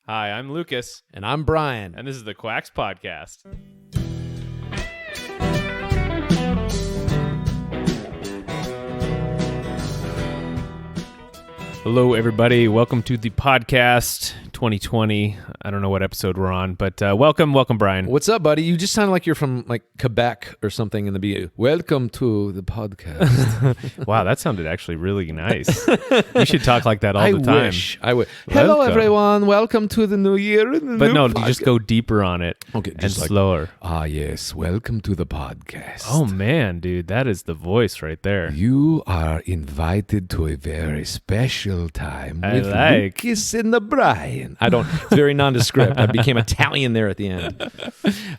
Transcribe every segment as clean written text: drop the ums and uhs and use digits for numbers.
Hi, I'm Lucas, And I'm Brian. and this is the Quax podcast. Hello, everybody. Welcome to the podcast 2020. I don't know what episode we're on, but welcome, Brian. What's up, buddy? You just sound like you're from Quebec or something in the beginning. Welcome to the podcast. Wow, that sounded actually really nice. You should talk like that all the time. I would. Hello, Welcome. everyone. Welcome to the new year. But no, you just go deeper on it and just slower. Yes. Welcome to the podcast. Oh, man, dude, that is the voice right there. You are invited to a very special time I with like. Lucas and the Brian. It's very nondescript. I became Italian there at the end.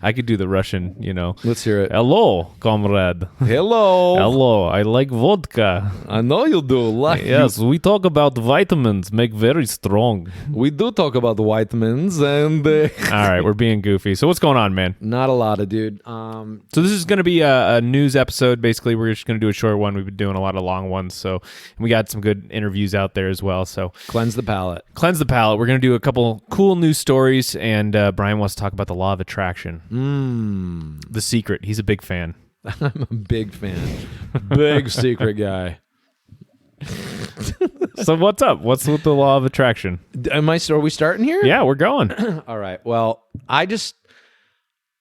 I could do the Russian, Let's hear it. Hello, comrade. Hello. Hello, I like vodka. I know you do. Yes, we talk about vitamins, make very strong. We do talk about the vitamins and All right, we're being goofy. So what's going on, man? not a lot of dude. So this is going to be a news episode. Basically, we're just going to do a short one. We've been doing a lot of long ones, so we got some good interviews out there as well. So Cleanse the palate. We're going to do a couple cool news stories, and Brian wants to talk about the law of attraction. The Secret. He's a big fan. I'm a big fan. Big secret guy. So what's up? What's with the law of attraction? Are we starting here? Yeah, we're going. All right. Well,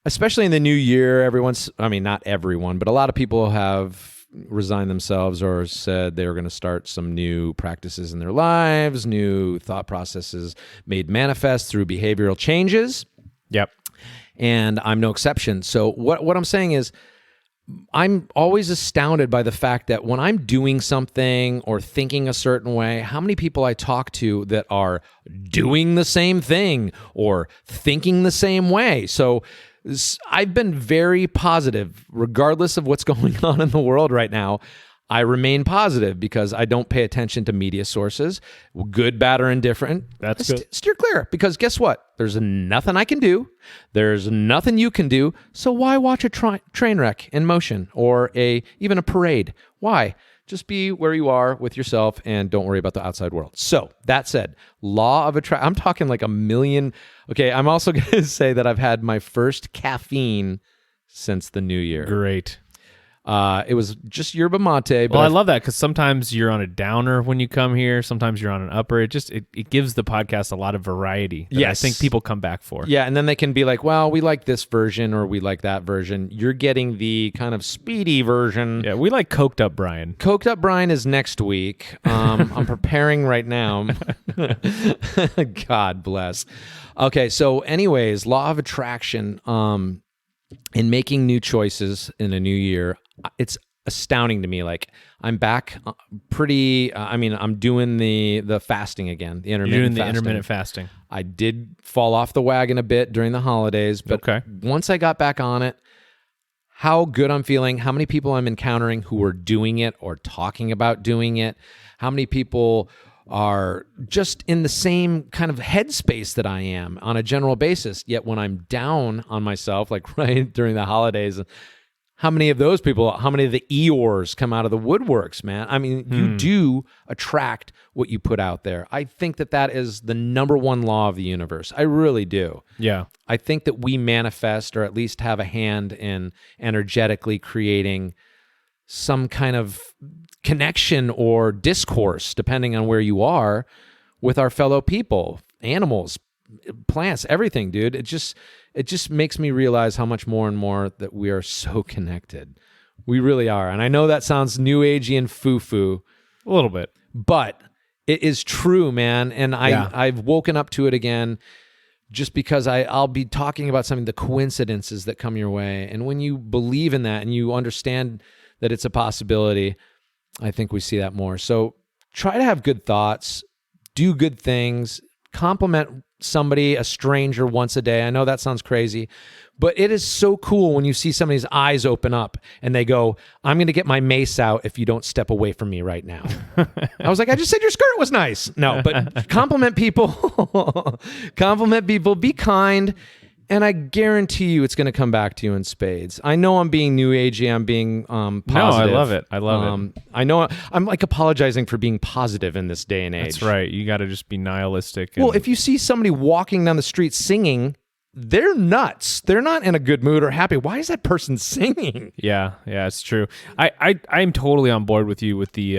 especially in the new year, not everyone, but a lot of people have resigned themselves or said they were going to start some new practices in their lives, new thought processes made manifest through behavioral changes. Yep. And I'm no exception. So what I'm saying is, I'm always astounded by the fact that when I'm doing something or thinking a certain way, how many people I talk to that are doing the same thing or thinking the same way. So I've been very positive, regardless of what's going on in the world right now. I remain positive because I don't pay attention to media sources, good, bad, or indifferent. That's good. Steer clear, because guess what? There's nothing I can do. There's nothing you can do. So why watch a train wreck in motion or even a parade? Why? Just be where you are with yourself and don't worry about the outside world. So that said, law of attraction. I'm talking like a million. Okay, I'm also going to say that I've had my first caffeine since the new year. Great. It was just yerba mate. But Well, I love that because sometimes you're on a downer when you come here. Sometimes you're on an upper. It gives the podcast a lot of variety that Yes. I think people come back for. Yeah, and then they can be like, well, we like this version or we like that version. You're getting the kind of speedy version. Yeah, we like coked up Brian. Coked Up Brian is next week. I'm preparing right now. God bless. Okay, so anyways, law of attraction, in making new choices in a new year, it's astounding to me. Like, I'm back I'm doing the fasting again, the intermittent You're doing the fasting. intermittent fasting. I did fall off the wagon a bit during the holidays, but Okay. once I got back on it, how good I'm feeling, how many people I'm encountering who are doing it or talking about doing it, how many people are just in the same kind of headspace that I am on a general basis. Yet when I'm down on myself, like right during the holidays, how many of those people, how many of the Eeyores come out of the woodworks, man? I mean, you do attract what you put out there. I think that is the number one law of the universe. I really do. Yeah. I think that we manifest, or at least have a hand in energetically creating some kind of connection or discourse, depending on where you are, with our fellow people, animals, plants, everything, dude. It just makes me realize how much more and more that we are so connected. We really are. And I know that sounds new agey and foo-foo, A little bit. but it is true, man. And I've woken up to it again, just because I'll be talking about something, the coincidences that come your way. And when you believe in that and you understand that it's a possibility, I think we see that more. So try to have good thoughts, do good things, compliment somebody, a stranger, once a day. I know that sounds crazy, but it is so cool when you see somebody's eyes open up and they go, I'm going to get my mace out if you don't step away from me right now. I was like, I just said your skirt was nice. No, but compliment people, be kind, And I guarantee you it's going to come back to you in spades. I know I'm being new agey. I'm being positive. No, I love it. I love it. I know I'm like apologizing for being positive in this day and age. That's right. You got to just be nihilistic. Well, if you see somebody walking down the street singing, they're nuts. They're not in a good mood or happy. Why is that person singing? Yeah, it's true. I'm totally on board with you with the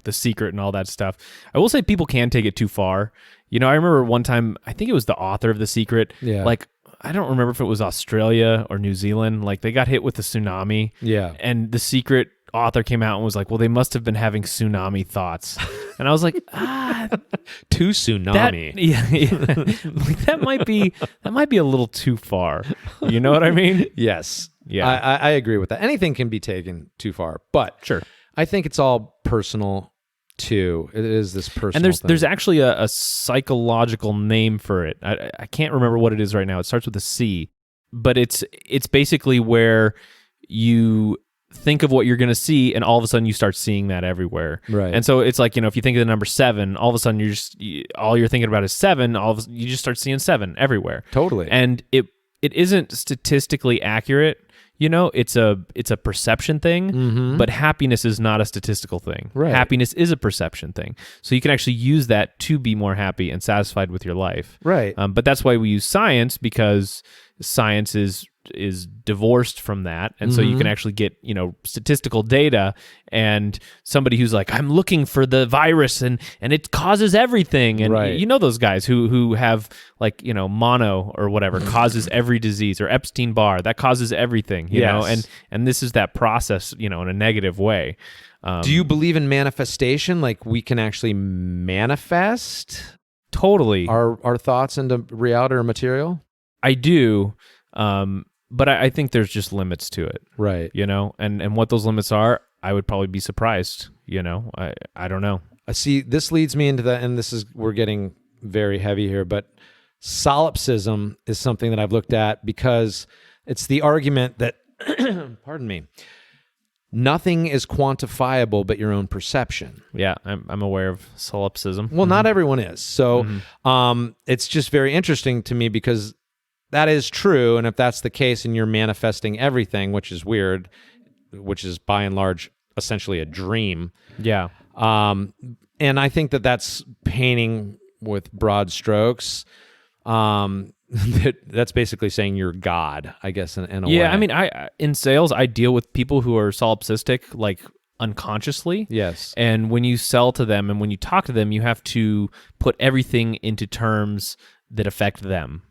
the Secret and all that stuff. I will say people can take it too far. I remember one time, I think it was the author of The Secret. Yeah. Like, I don't remember if it was Australia or New Zealand. Like, they got hit with a tsunami. Yeah. And The Secret author came out and was like, well, they must have been having tsunami thoughts. And I was like, too tsunami. Like, that might be a little too far. You know what I mean? Yes. Yeah. I agree with that. Anything can be taken too far, but Sure. I think it's all personal too. It is this personal And thing. there's actually a psychological name for it. I can't remember what it is right now. It starts with a C, but it's basically where you think of what you're going to see, and all of a sudden you start seeing that everywhere. Right. And so it's like, if you think of the number 7, all of a sudden all you're thinking about is 7. You just start seeing 7 everywhere. Totally. And it isn't statistically accurate. It's a perception thing, but happiness is not a statistical thing. Right. Happiness is a perception thing. So you can actually use that to be more happy and satisfied with your life. Right. But that's why we use science, because science is divorced from that, and so you can actually get statistical data, and somebody who's like, I'm looking for the virus and it causes everything, and right. those guys who have like mono or whatever causes every disease, or Epstein-Barr that causes everything, you know, and this is that process in a negative way. Do you believe in manifestation? Like, we can actually manifest totally our thoughts into reality or material? I do. But I think there's just limits to it. Right. And what those limits are, I would probably be surprised. I don't know. See, this leads me into and we're getting very heavy here, but solipsism is something that I've looked at, because it's the argument that, pardon me, nothing is quantifiable but your own perception. Yeah, I'm aware of solipsism. Well, not everyone is. So it's just very interesting to me, because that is true, and if that's the case and you're manifesting everything, which is weird, which is by and large essentially a dream. Yeah. And I think that's painting with broad strokes. That's basically saying you're God, I guess, in a way. Yeah, I mean, in sales, I deal with people who are solipsistic, like, unconsciously. Yes. And when you sell to them and when you talk to them, you have to put everything into terms that affect them.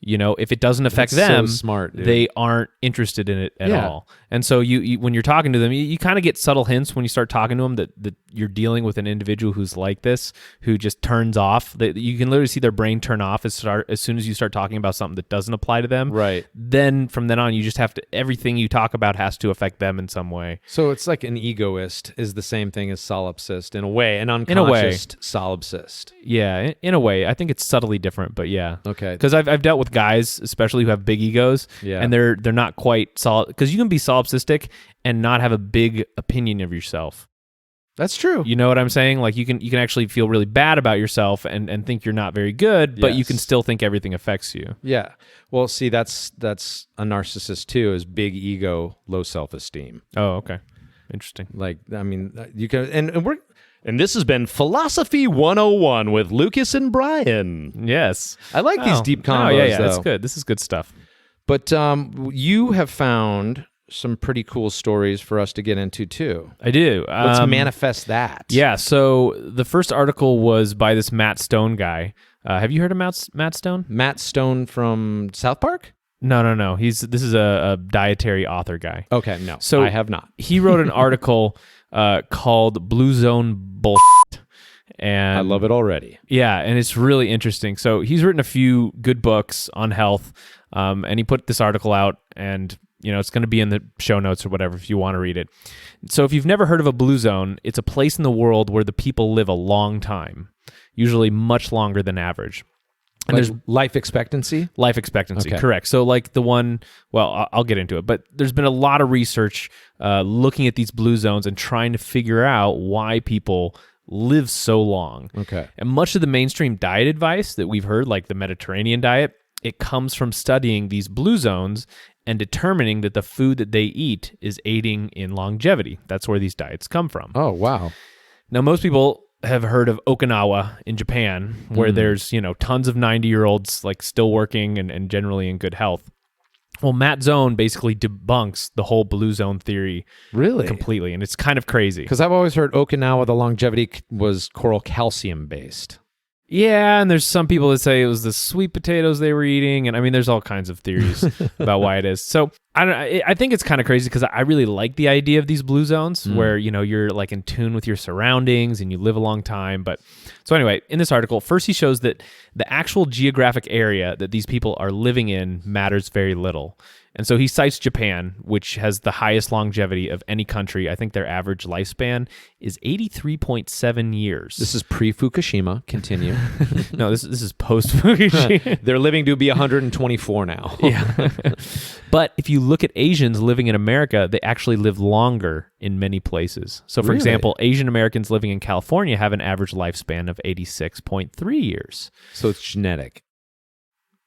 If it doesn't affect them, so smart, dude. They aren't interested in it at all. And so you when you're talking to them, you kind of get subtle hints when you start talking to them that you're dealing with an individual who's like this, who just turns off. You can literally see their brain turn off as soon as you start talking about something that doesn't apply to them. Right. Then from then on, you just have to, everything you talk about has to affect them in some way. So it's like an egoist is the same thing as solipsist in a way, an unconscious solipsist. Yeah, in a way. I think it's subtly different, but yeah. Okay. Because I've dealt with guys, especially who have big egos, and they're not quite solid. Because you can be solipsistic and not have a big opinion of yourself. That's true. You know what I'm saying? Like, you can actually feel really bad about yourself and think you're not very good, but you can still think everything affects you. Yeah. Well, see, that's a narcissist too, is big ego, low self-esteem. Oh, okay. Interesting. Like, I mean, you can, and this has been Philosophy 101 with Lucas and Brian. Yes. I like these deep combos. Oh, yeah, though. that's good. This is good stuff. But you have found some pretty cool stories for us to get into too. I do. Let's manifest that. Yeah. So the first article was by this Matt Stone guy. Have you heard of Matt Stone? Matt Stone from South Park? No. This is a dietary author guy. Okay, no. So I have not. He wrote an article called Blue Zone Bullshit. And I love it already. Yeah, and it's really interesting. So he's written a few good books on health, and he put this article out, and it's going to be in the show notes or whatever if you want to read it. So if you've never heard of a blue zone, it's a place in the world where the people live a long time, usually much longer than average. And Like there's life expectancy? life expectancy, Okay. correct. So like the one, well, I'll get into it, but there's been a lot of research looking at these blue zones and trying to figure out why people live so long. Okay. And much of the mainstream diet advice that we've heard, like the Mediterranean diet, it comes from studying these blue zones and determining that the food that they eat is aiding in longevity. That's where these diets come from. Oh, wow. Now, most people have heard of Okinawa in Japan, where there's, tons of 90-year-olds like still working and generally in good health. Well, Matt Zone basically debunks the whole blue zone theory completely, and it's kind of crazy. Because I've always heard Okinawa, the longevity was coral calcium based. Yeah, and there's some people that say it was the sweet potatoes they were eating, and I mean, there's all kinds of theories about why it is. So I think it's kind of crazy because I really like the idea of these blue zones where you're like in tune with your surroundings and you live a long time. But so anyway, in this article, first he shows that the actual geographic area that these people are living in matters very little. And so he cites Japan, which has the highest longevity of any country. I think their average lifespan is 83.7 years. This is pre-Fukushima. Continue. No, this is post-Fukushima. They're living to be 124 now. Yeah. But if you look at Asians living in America, they actually live longer in many places. So, for example, Asian Americans living in California have an average lifespan of 86.3 years. So it's genetic.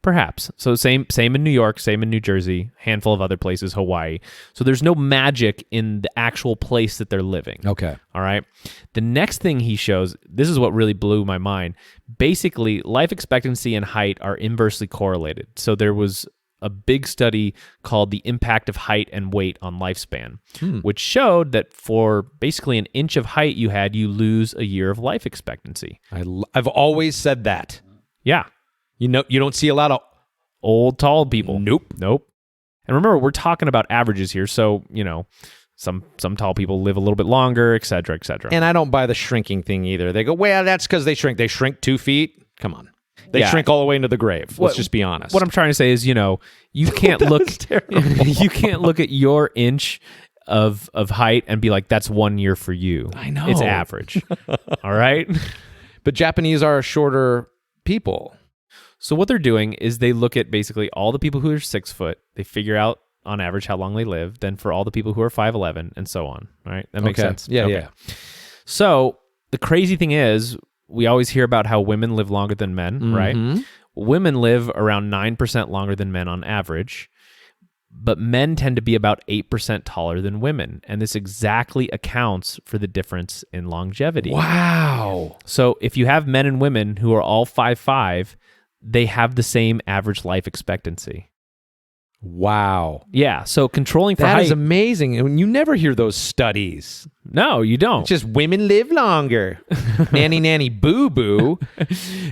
Perhaps. So same in New York, same in New Jersey, handful of other places, Hawaii. So there's no magic in the actual place that they're living. Okay. All right. The next thing he shows, this is what really blew my mind. Basically, life expectancy and height are inversely correlated. So there was a big study called The Impact of Height and Weight on Lifespan, which showed that for basically an inch of height you had, you lose a year of life expectancy. I've always said that. Yeah. You don't see a lot of old, tall people. Nope. And remember, we're talking about averages here. So, some tall people live a little bit longer, et cetera, et cetera. And I don't buy the shrinking thing either. They go, well, that's because they shrink. They shrink 2 feet. Come on. They shrink all the way into the grave. Let's just be honest. What I'm trying to say is, you can't you can't look at your inch of height and be like, that's 1 year for you. I know. It's average. All right. But Japanese are shorter people. So what they're doing is they look at basically all the people who are 6 foot. They figure out on average how long they live. Then for all the people who are 5'11", and so on. All right, that makes sense. Yeah, yeah. So the crazy thing is, we always hear about how women live longer than men, right? Women live around 9% longer than men on average, but men tend to be about 8% taller than women, and this exactly accounts for the difference in longevity. Wow. So if you have men and women who are all 5'5", they have the same average life expectancy. Wow. Yeah, so controlling for height... That is amazing. And you never hear those studies. No, you don't. It's just women live longer. Nanny, nanny, boo-boo.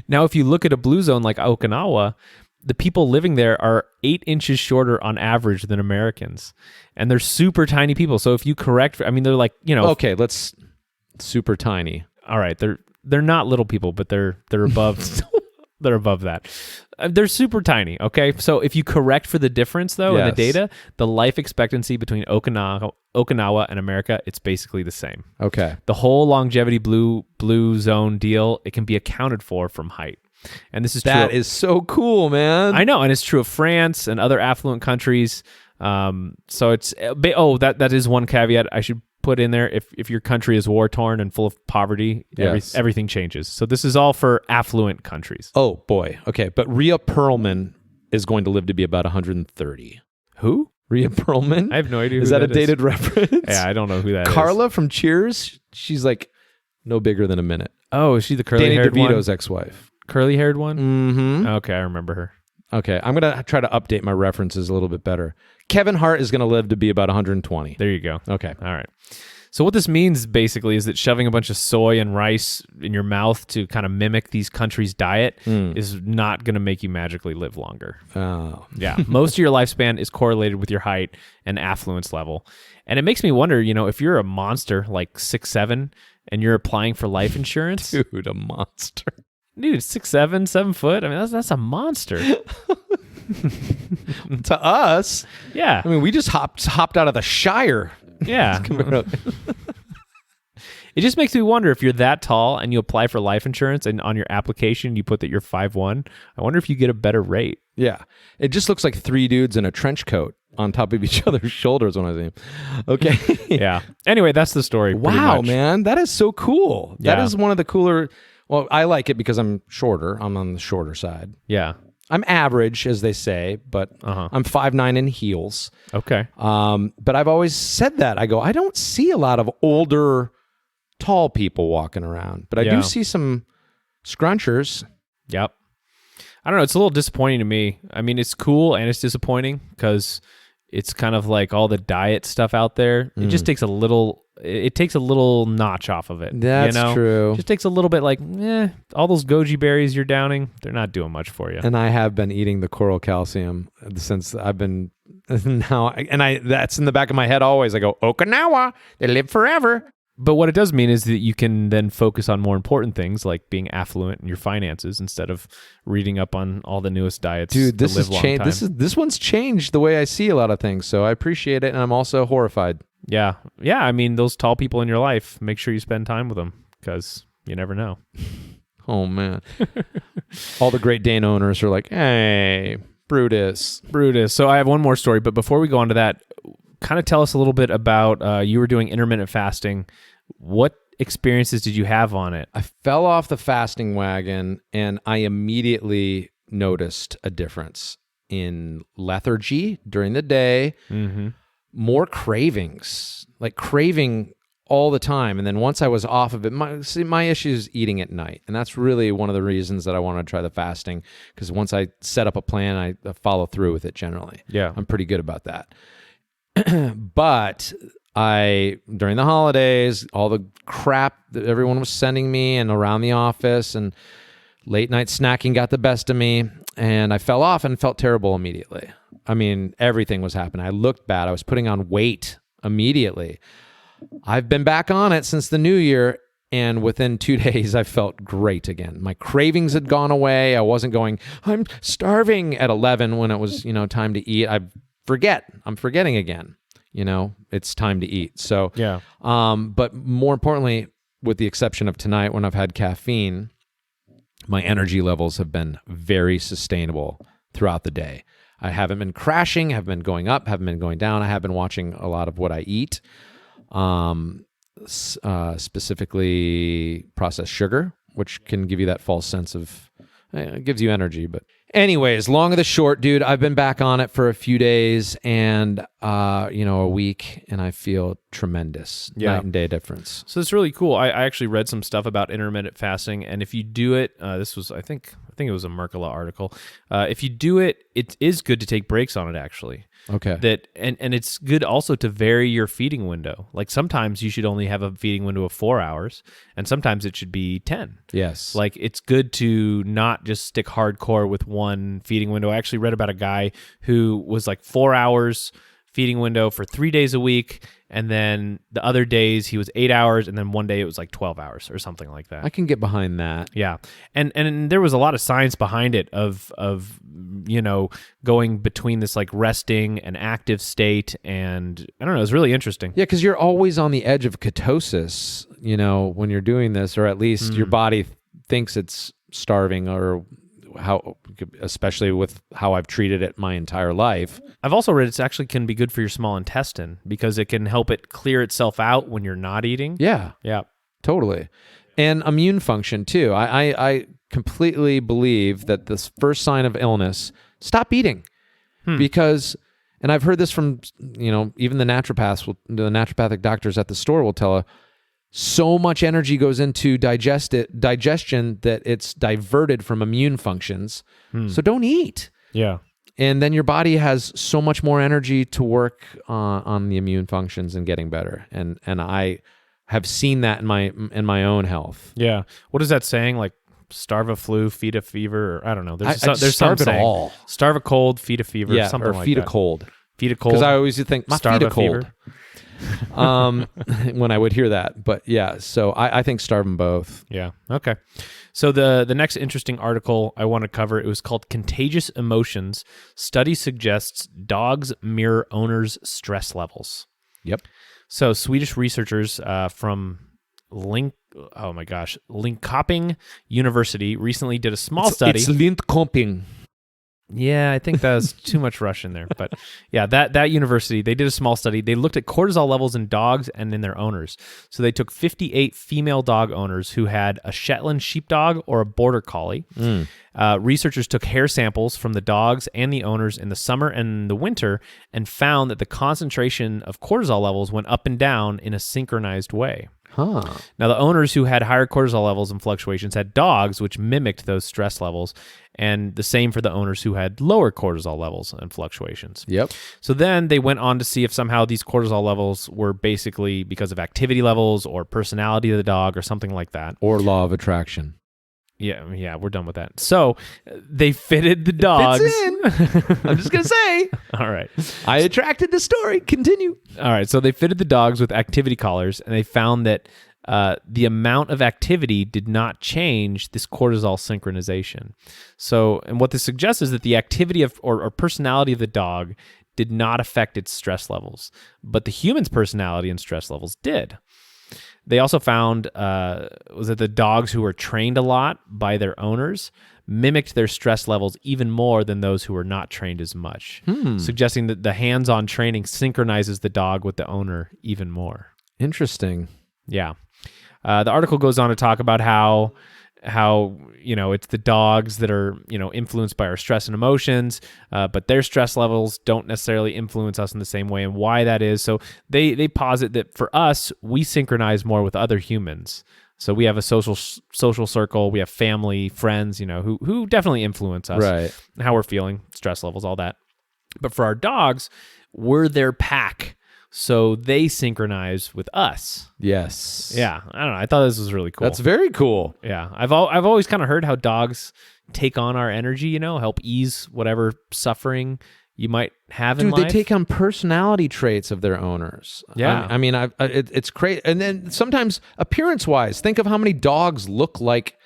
Now, if you look at a blue zone like Okinawa, the people living there are 8 inches shorter on average than Americans. And they're super tiny people. So if you correct... they're like, Okay, let's... Super tiny. All right, they're not little people, but they're above... They're above that. They're super tiny, okay? So if you correct for the difference, though, in the data, the life expectancy between Okinawa and America, it's basically the same. Okay. The whole longevity blue zone deal, it can be accounted for from height. And this is true. That is so cool, man. I know, and it's true of France and other affluent countries. So it's... that is one caveat I should put in there. If your country is war-torn and full of poverty, everything changes. So this is all for affluent countries. Oh, boy. Okay, but Rhea Perlman is going to live to be about 130. Who? Rhea Perlman? I have no idea who is that a dated reference? Yeah, I don't know who that is. Carla from Cheers? She's like no bigger than a minute. Oh, is she the curly-haired one? Danny DeVito's ex-wife. Curly-haired one? Mm-hmm. Okay, I remember her. Okay, I'm going to try to update my references a little bit better. Kevin Hart is going to live to be about 120. There you go. Okay. All right. So what this means basically is that shoving a bunch of soy and rice in your mouth to kind of mimic these countries' diet is not going to make you magically live longer. Oh. Yeah. Most of your lifespan is correlated with your height and affluence level. And it makes me wonder, if you're a monster like 6'7", and you're applying for life insurance. Dude, a monster. Dude, 6'7", 7 foot. I mean, that's a monster. To us. Yeah. I mean, we just hopped out of the Shire. Yeah. It just makes me wonder, if you're that tall and you apply for life insurance and on your application you put that you're 5'1", I wonder if you get a better rate. Yeah. It just looks like 3 dudes in a trench coat on top of each other's shoulders when I see them. Okay. Yeah. Anyway, that's the story. Wow, man. That is so cool. Yeah. That is one of the cooler... Well, I like it because I'm shorter. I'm on the shorter side. Yeah. I'm average, as they say, but I'm 5'9" in heels. Okay. But I've always said that. I go, I don't see a lot of older, tall people walking around, but I do see some scrunchers. Yep. I don't know. It's a little disappointing to me. I mean, it's cool and it's disappointing because it's kind of like all the diet stuff out there. It just takes a little notch off of it. That's true. It just takes a little bit like, all those goji berries you're downing, they're not doing much for you. And I have been eating the coral calcium since I've been now, that's in the back of my head always. I go, Okinawa, they live forever. But what it does mean is that you can then focus on more important things like being affluent in your finances instead of reading up on all the newest diets. Dude, this to live has changed. This one's changed the way I see a lot of things. So I appreciate it, and I'm also horrified. Yeah. I mean, those tall people in your life, make sure you spend time with them because you never know. Oh man, all the Great Dane owners are like, hey, Brutus. So I have one more story, but before we go on to that, kind of tell us a little bit about you were doing intermittent fasting. What experiences did you have on it? I fell off the fasting wagon and I immediately noticed a difference in lethargy during the day, more cravings, like craving all the time. And then once I was off of it, my issue is eating at night. And that's really one of the reasons that I want to try the fasting, because once I set up a plan, I follow through with it generally. Yeah. I'm pretty good about that. But during the holidays, all the crap that everyone was sending me and around the office and late night snacking got the best of me, and I fell off and felt terrible immediately. I mean, everything was happening. I looked bad. I was putting on weight immediately. I've been back on it since the new year, and within 2 days, I felt great again. My cravings had gone away. I wasn't going, I'm starving at 11 when it was, time to eat. I'm forgetting again. It's time to eat. So, yeah. But more importantly, with the exception of tonight when I've had caffeine, my energy levels have been very sustainable throughout the day. I haven't been crashing, haven't been going up, haven't been going down. I have been watching a lot of what I eat, specifically processed sugar, which can give you that false sense of, it gives you energy, but anyways, long of the short, dude, I've been back on it for a few days and, a week, and I feel tremendous. Yeah. Night and day difference. So it's really cool. I actually read some stuff about intermittent fasting, and if you do it, this was, I think it was a Mercola article. If you do it, it is good to take breaks on it, actually. Okay. And it's good also to vary your feeding window. Like sometimes you should only have a feeding window of 4 hours, and sometimes it should be 10. Yes. Like it's good to not just stick hardcore with one feeding window. I actually read about a guy who was like 4 hours feeding window for 3 days a week, and then the other days he was 8 hours, and then one day it was like 12 hours or something like that. I can get behind that. Yeah. And there was a lot of science behind it of going between this like resting and active state, and I don't know, it was really interesting. Yeah, because you're always on the edge of ketosis, when you're doing this, or at least your body thinks it's starving, or how, especially with how I've treated it my entire life. I've also read it actually can be good for your small intestine because it can help it clear itself out when you're not eating. Yeah. Yeah. Totally. And immune function too. I completely believe that this first sign of illness, stop eating. Because, and I've heard this from, even the naturopathic doctors at the store will tell you, so much energy goes into digestion that it's diverted from immune functions. So don't eat. Yeah. And then your body has so much more energy to work on the immune functions and getting better. And I have seen that in my own health. Yeah. What is that saying? Like starve a flu, feed a fever, or I don't know. There's starve some it all. Starve a cold, feed a fever, something like that. Or feed a cold. Feed a cold. Because I always think, starve feed a a cold. fever. When I would hear that. But yeah, so I think starve them both. Yeah. Okay. So the next interesting article I want to cover, it was called Contagious Emotions. Study suggests dogs mirror owners' stress levels. Yep. So Swedish researchers from Linköping University recently did a small study. It's Linköping. Yeah, I think that was too much rush in there. But yeah, that university, they did a small study. They looked at cortisol levels in dogs and in their owners. So they took 58 female dog owners who had a Shetland sheepdog or a border collie. Researchers took hair samples from the dogs and the owners in the summer and the winter and found that the concentration of cortisol levels went up and down in a synchronized way. Huh. Now, the owners who had higher cortisol levels and fluctuations had dogs which mimicked those stress levels, and the same for the owners who had lower cortisol levels and fluctuations. Yep. So then they went on to see if somehow these cortisol levels were basically because of activity levels or personality of the dog or something like that. Or law of attraction. Yeah, we're done with that. So they fitted the dogs. Fits in. I'm just going to say. All right. I attracted the story. Continue. All right. So they fitted the dogs with activity collars, and they found that the amount of activity did not change this cortisol synchronization. So, and what this suggests is that the activity of or personality of the dog did not affect its stress levels, but the human's personality and stress levels did. They also found was that the dogs who were trained a lot by their owners mimicked their stress levels even more than those who were not trained as much, suggesting that the hands-on training synchronizes the dog with the owner even more. Interesting. Yeah. The article goes on to talk about how it's the dogs that are influenced by our stress and emotions, but their stress levels don't necessarily influence us in the same way, and why that is. So they posit that for us, we synchronize more with other humans. So we have a social circle, we have family, friends, who definitely influence us, right? How we're feeling, stress levels, all that. But for our dogs, we're their pack. So they synchronize with us. Yes. Yeah. I don't know. I thought this was really cool. That's very cool. Yeah. I've always kind of heard how dogs take on our energy, help ease whatever suffering you might have in life. Dude, they take on personality traits of their owners. Yeah. I mean, it's crazy. And then sometimes appearance-wise, think of how many dogs look like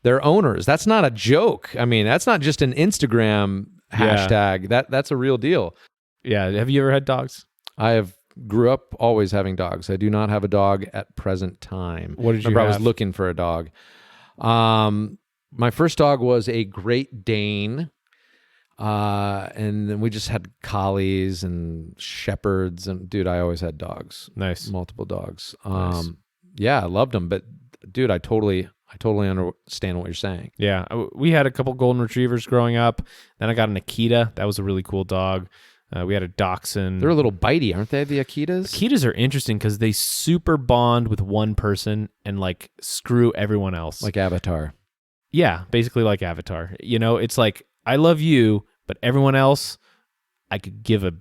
their owners. That's not a joke. I mean, that's not just an Instagram hashtag. That's a real deal. Yeah. Have you ever had dogs? I grew up always having dogs. I do not have a dog at present time. What did you Remember, have? I was looking for a dog. My first dog was a Great Dane. And then we just had collies and shepherds, and dude, I always had dogs. Nice. Multiple dogs. Nice. Yeah, I loved them, but dude, I totally understand what you're saying. Yeah. We had a couple golden retrievers growing up. Then I got an Akita. That was a really cool dog. We had a Dachshund. They're a little bitey, aren't they, the Akitas? Akitas are interesting because they super bond with one person and like screw everyone else. Like Avatar. Yeah, basically like Avatar. It's like, I love you, but everyone else, I could give a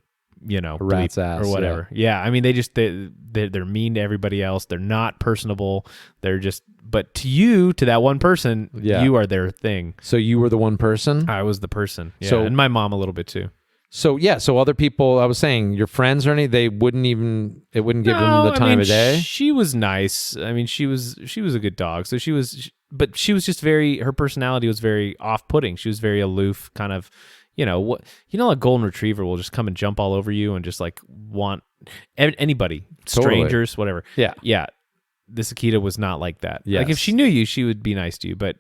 rat's ass or whatever. Yeah. I mean, they're mean to everybody else. They're not personable. They're just, but to that one person, you are their thing. So you were the one person? I was the person. Yeah. So, and my mom a little bit too. So other people, I was saying, your friends or any, it wouldn't give them the time of day? She was nice. I mean, she was a good dog. So but she was just her personality was very off-putting. She was very aloof, kind of, a golden retriever will just come and jump all over you and just like want anybody, strangers, whatever. Yeah. Yeah. This Akita was not like that. Yes. Like if she knew you, she would be nice to you, but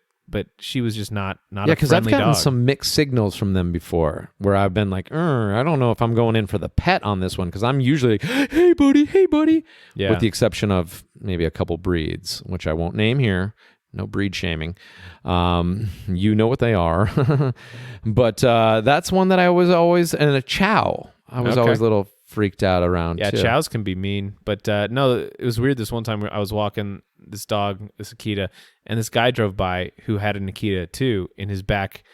she was just not a friendly dog. Yeah, because I've gotten some mixed signals from them before where I've been like, I don't know if I'm going in for the pet on this one, because I'm usually like, hey, buddy. Yeah. With the exception of maybe a couple breeds, which I won't name here. No breed shaming. You know what they are. But that's one that I was always, and a chow. I was always a little freaked out around too. Chows can be mean, but no, it was weird. This one time I was walking this dog, this Akita, and this guy drove by who had an Akita too in his back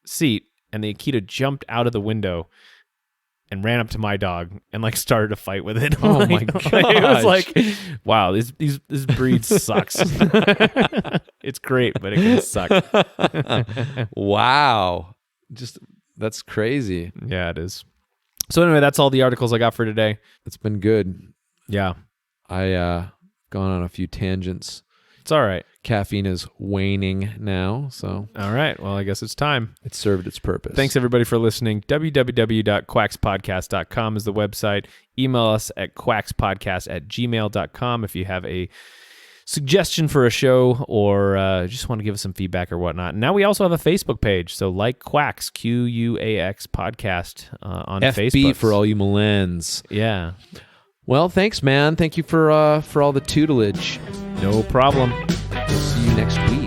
seat, and the Akita jumped out of the window and ran up to my dog and like started a fight with it. Oh my god! It was like, wow, this breed sucks. It's great, but it can suck. Wow, that's crazy. Yeah, it is. So anyway, that's all the articles I got for today. It's been good. Yeah. I gone on a few tangents. It's all right. Caffeine is waning now, so. All right. Well, I guess it's time. It served its purpose. Thanks, everybody, for listening. www.quaxpodcast.com is the website. Email us at quaxpodcast@gmail.com if you have a suggestion for a show, or just want to give us some feedback or whatnot. And now we also have a Facebook page. So like Quax, Quax podcast on FB Facebook. for all you millennials. Yeah. Well, thanks, man. Thank you for all the tutelage. No problem. We'll see you next week.